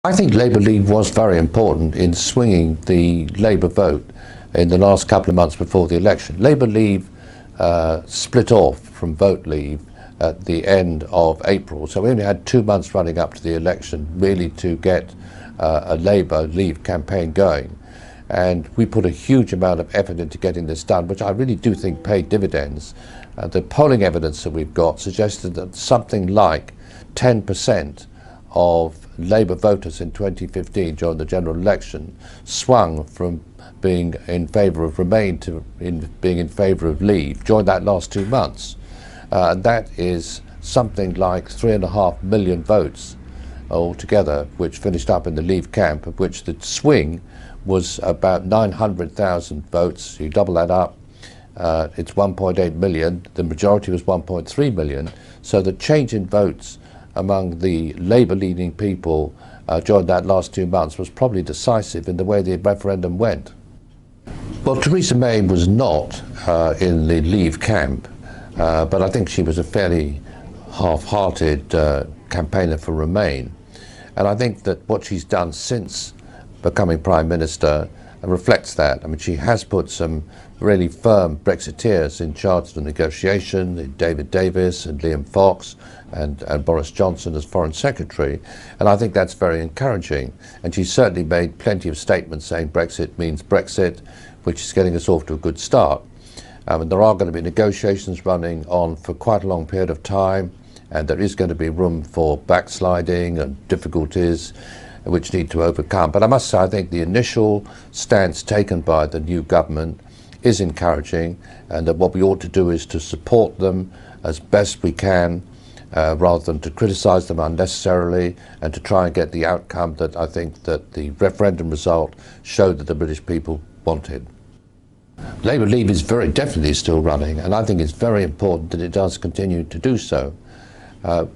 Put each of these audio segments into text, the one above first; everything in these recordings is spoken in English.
I think Labour Leave was very important in swinging the Labour vote in the last couple of months before the election. Labour Leave split off from Vote Leave at the end of April, so we only had 2 months running up to the election really to get a Labour Leave campaign going. And we put a huge amount of effort into getting this done, which I really do think paid dividends. The polling evidence that we've got suggested that something like 10% of Labour voters in 2015 during the general election swung from being in favour of Remain to being in favour of Leave during that last 2 months. And that is something like 3.5 million votes altogether, which finished up in the Leave camp, of which the swing was about 900,000 votes. You double that up, it's 1.8 million. The majority was 1.3 million. So the change in votes among the Labour-leaning people during that last 2 months was probably decisive in the way the referendum went. Well, Theresa May was not in the Leave camp, but I think she was a fairly half-hearted campaigner for Remain. And I think that what she's done since becoming Prime Minister reflects that. I mean, she has put some really firm Brexiteers in charge of the negotiation, David Davis and Liam Fox and Boris Johnson as Foreign Secretary, and I think that's very encouraging. And she's certainly made plenty of statements saying Brexit means Brexit, which is getting us off to a good start. And there are going to be negotiations running on for quite a long period of time, and there is going to be room for backsliding and difficulties which need to overcome. But I must say, I think the initial stance taken by the new government is encouraging, and that what we ought to do is to support them as best we can, rather than to criticise them unnecessarily, and to try and get the outcome that I think that the referendum result showed that the British people wanted. Labour Leave is very definitely still running, and I think it's very important that it does continue to do so.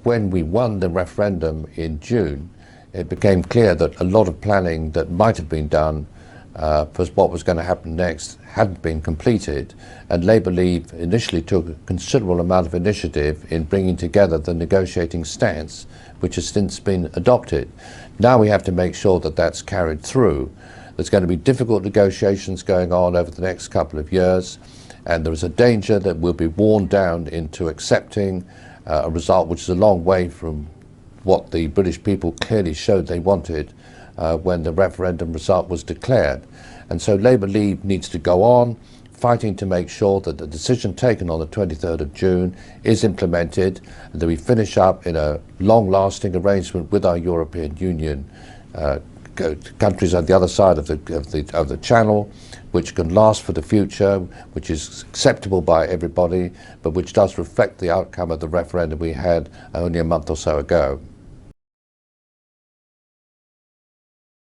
When we won the referendum in June, it became clear that a lot of planning that might have been done for what was going to happen next hadn't been completed, and Labour Leave initially took a considerable amount of initiative in bringing together the negotiating stance, which has since been adopted. Now we have to make sure that that's carried through. There's going to be difficult negotiations going on over the next couple of years, and there is a danger that we'll be worn down into accepting a result which is a long way from what the British people clearly showed they wanted when the referendum result was declared. And so Labour Leave needs to go on fighting to make sure that the decision taken on the 23rd of June is implemented, and that we finish up in a long-lasting arrangement with our European Union countries on the other side of the Channel, which can last for the future, which is acceptable by everybody, but which does reflect the outcome of the referendum we had only a month or so ago.